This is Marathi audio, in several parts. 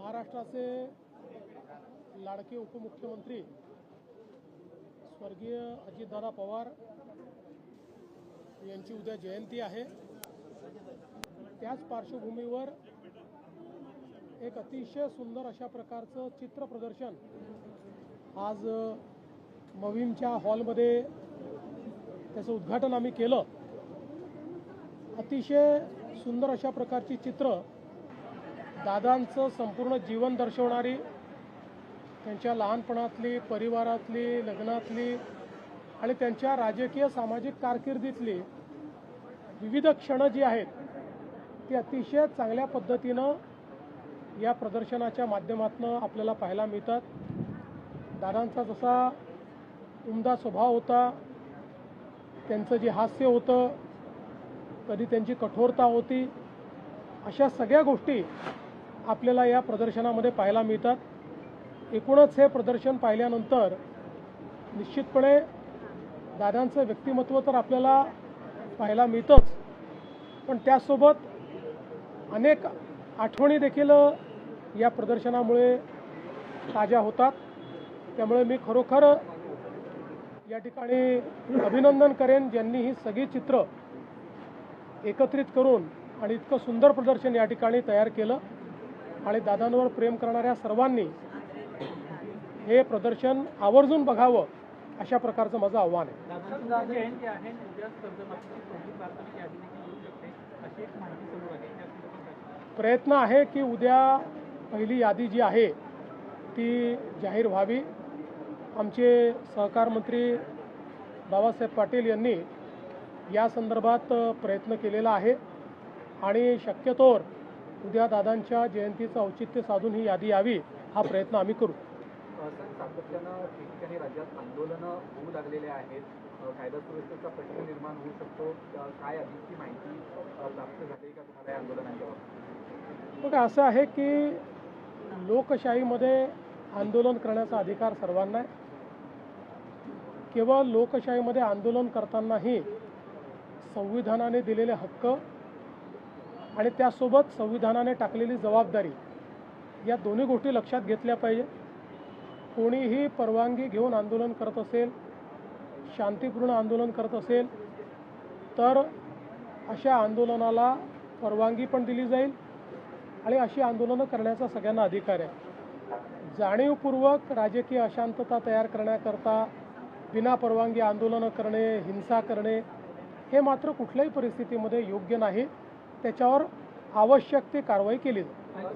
महाराष्ट्राचे लाडके उपमुख्यमंत्री स्वर्गीय अजितदादा पवार यांची उद्या जयंती आहे। त्याच पार्श्वभूमीवर एक अतिशय सुंदर अशा प्रकारचं चित्र प्रदर्शन आज मविमच्या हॉलमध्ये त्याचं उद्घाटन आम्ही केलं। अतिशय सुंदर अशा प्रकारची चित्र दादांचं संपूर्ण जीवन दर्शवणारी, त्यांच्या लहानपणातली, परिवारातली, लग्नातली आणि त्यांच्या राजकीय सामाजिक कारकिर्दीतली विविध क्षण जी आहेत ती अतिशय चांगल्या पद्धतीनं या प्रदर्शनाच्या माध्यमातून आपल्याला पाहायला मिळतात। दादांचा जसा उमदा स्वभाव होता, त्यांचं जे हास्य होतं, कधी त्यांची कठोरता होती, अशा सगळ्या गोष्टी आपल्याला या प्रदर्शनामध्ये पाहायला मिळतात। एकूणच हे प्रदर्शन पाहिल्यानंतर निश्चितपणे दादांचं व्यक्तिमत्व तर आपल्याला पाहायला मिळतंच, पण त्यासोबत अनेक आठवणी देखील या प्रदर्शनामुळे ताज्या होतात। त्यामुळे मी खरोखर या ठिकाणी अभिनंदन करेन ज्यांनी ही सगळी चित्र एकत्रित करून आणि इतकं सुंदर प्रदर्शन या ठिकाणी तयार केलं। आणि दादांवर प्रेम करणाऱ्या सर्वांनी हे प्रदर्शन आवर्जून बघावं अशा प्रकारचं माझं आव्हान आहे। प्रयत्न आहे की उद्या पहिली यादी जी आहे ती जाहीर व्हावी। आमचे सहकार मंत्री बाबासाहेब पाटील यांनी या संदर्भात प्रयत्न केलेला आहे आणि शक्यतोवर उद्या दादांच्या जयंतीचं औचित्य साधून ही यादी यावी हा प्रयत्न आम्ही करू। सातत्यानं ठिकठिकाणी राज्यात आंदोलनं होऊ लागलेले आहेत, कायदा सुव्यवस्थेचा प्रश्न निर्माण होऊ शकतो, काय अधिकची माहिती प्राप्त झाली का तुम्हाला या आंदोलनाच्या बाबतीत? बघा, असं आहे की लोकशाहीमध्ये आंदोलन करण्याचा अधिकार सर्वांना आहे। केवळ लोकशाहीमध्ये आंदोलन करतानाही संविधानाने दिलेले हक्क आणि त्यासोबत संविधानाने टाकलेली जबाबदारी या दोन्ही गोष्टी लक्षात घेतल्या पाहिजे। कोणीही परवानगी घेऊन आंदोलन करत असेल, शांतिपूर्ण आंदोलन करत असेल तर अशा आंदोलनाला परवानगी पण दिली जाईल आणि अशी आंदोलनं करण्याचा सगळ्यांना अधिकार आहे। जाणीवपूर्वक राजकीय अशांतता तयार करण्याकरता बिना परवानगी आंदोलनं करणे, हिंसा करणे हे मात्र कुठल्याही परिस्थितीमध्ये योग्य नाही। त्याच्यावर आवश्यक ती कारवाई केली जाईल।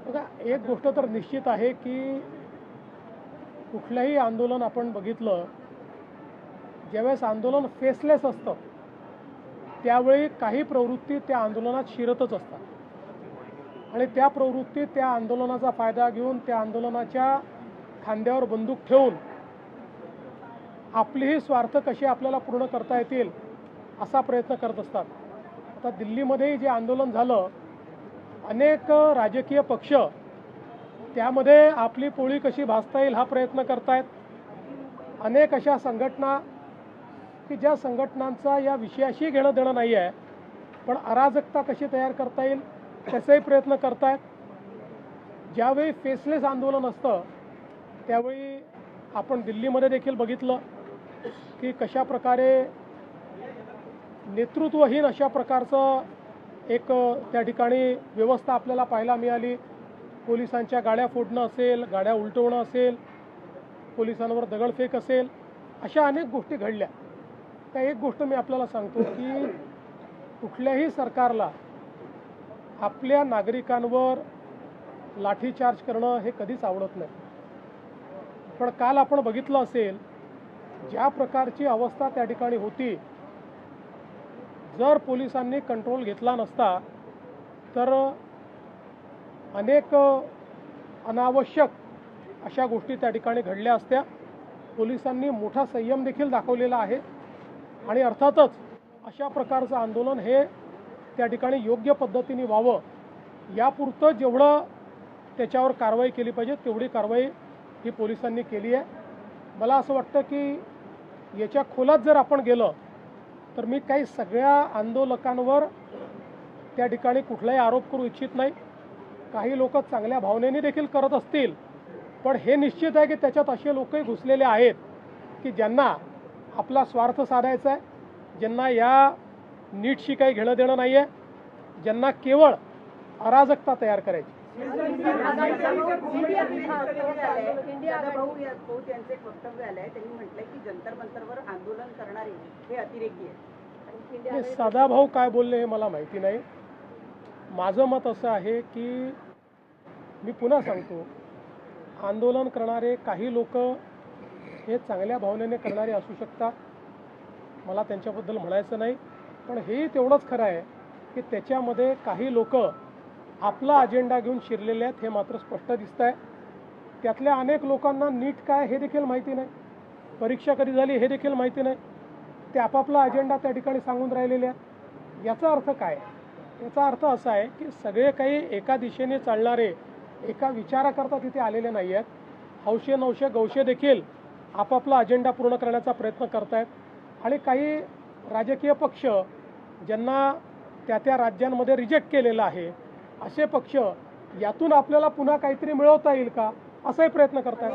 बघा, एक गोष्ट तर निश्चित आहे की कुठलंही आंदोलन आपण बघितलं, ज्यावेळेस आंदोलन फेसलेस असतं त्यावेळी काही प्रवृत्ती त्या आंदोलनात शिरतच असतात आणि त्या प्रवृत्ती त्या आंदोलनाचा फायदा घेऊन त्या आंदोलनाच्या खांद्यावर बंदूक ठेवून आपलीही स्वार्थ कसे आपल्याला पूर्ण करता येतील असा प्रयत्न करत असतात। आता दिल्लीमध्ये जे आंदोलन झालं, अनेक राजकीय पक्ष त्यामध्ये आपली पोळी कशी भाजता येईल हा प्रयत्न करतायत। अनेक अशा संघटना की ज्या संघटनांचा या विषयाशी घेणं देणं नाही आहे, पण अराजकता कशी तयार करता येईल त्याचाही प्रयत्न करतायत। ज्यावेळी फेसलेस आंदोलन असतं त्यावेळी आपण दिल्लीमध्ये देखील बघितलं की कशा प्रकारे नेतृत्वहीन अशा प्रकारचं एक त्या ठिकाणी व्यवस्था आपल्याला पाहायला मिळाली। पोलिसांच्या गाड्या फोडणं असेल, गाड्या उलटवणं असेल, पोलिसांवर दगडफेक असेल, अशा अनेक गोष्टी घडल्या। त्या एक गोष्ट मी आपल्याला सांगतो की कुठल्याही सरकारला आपल्या नागरिकांवर लाठीचार्ज करणं हे कधीच आवडत नाही। पण काल आपण बघितलं असेल ज्या प्रकारची अवस्था त्या ठिकाणी होती, जर पोलिसांनी कंट्रोल घेतला नसता तर अनेक अनावश्यक अशा गोष्टी त्या ठिकाणी घडल्या असत्या। पोलिसांनी मोठा संयम देखील दाखवलेला आहे आणि अर्थातच अशा प्रकारचं आंदोलन हे त्या ठिकाणी योग्य पद्धतीने व्हावं यापुरतं जेवढं त्याच्यावर कारवाई केली पाहिजे तेवढी कारवाई ही पोलिसांनी केली आहे। मला असं वाटतं की याच्या खोलात जर आपण गेलं तर मी काही सगळ्या आंदोलकांवर त्या ठिकाणी कुठलाही आरोप करू इच्छित नाही. काही लोक चांगल्या भावनेने देखील करत असतील, पण हे निश्चित आहे की त्याच्यात असे लोकही घुसलेले आहेत की ज्यांना आपला स्वार्थ साधायचा आहे, ज्यांना या नीटशी काही घेणं देणं नाही आहे, ज्यांना केवळ अराजकता तयार करायची. भाऊ यांचे एक वक्तव्य आलंय, त्यांनी म्हटलंय की जंतर मंतरवर आंदोलन करणारे हे अतिरेकी आहेत. सदाभाऊ काय बोलले हे मला माहिती नाही. माझं मत असं आहे की मी पुन्हा सांगतो, आंदोलन करणारे काही लोक हे चांगल्या भावनेने करणारे असू शकतात, मला त्यांच्याबद्दल म्हणायचं नाही. पण हेही तेवढंच खरं आहे की त्याच्यामध्ये काही लोक आपला अजेंडा घेऊन शिरलेले आहेत, हे मात्र स्पष्ट दिसत आहे. त्यातल्या अनेक लोकांना नीट काय हे देखील माहिती नाही, परीक्षा कधी झाली हे देखील माहिती नाही. ते आपापला अजेंडा त्या ठिकाणी सांगून राहिलेले आहेत. याचा अर्थ काय? याचा अर्थ असा आहे की सगळे काही एका दिशेने चालणारे, एका विचाराकरता तिथे आलेले नाही आहेत. हौशे नवशे गौशे देखील आपापला अजेंडा पूर्ण करण्याचा प्रयत्न करत आहेत. आणि काही राजकीय पक्ष ज्यांना त्या राज्यांमध्ये रिजेक्ट केलेलं आहे, असे पक्ष यातून आपल्याला पुन्हा काहीतरी मिळवता येईल का असाही प्रयत्न करत आहेत.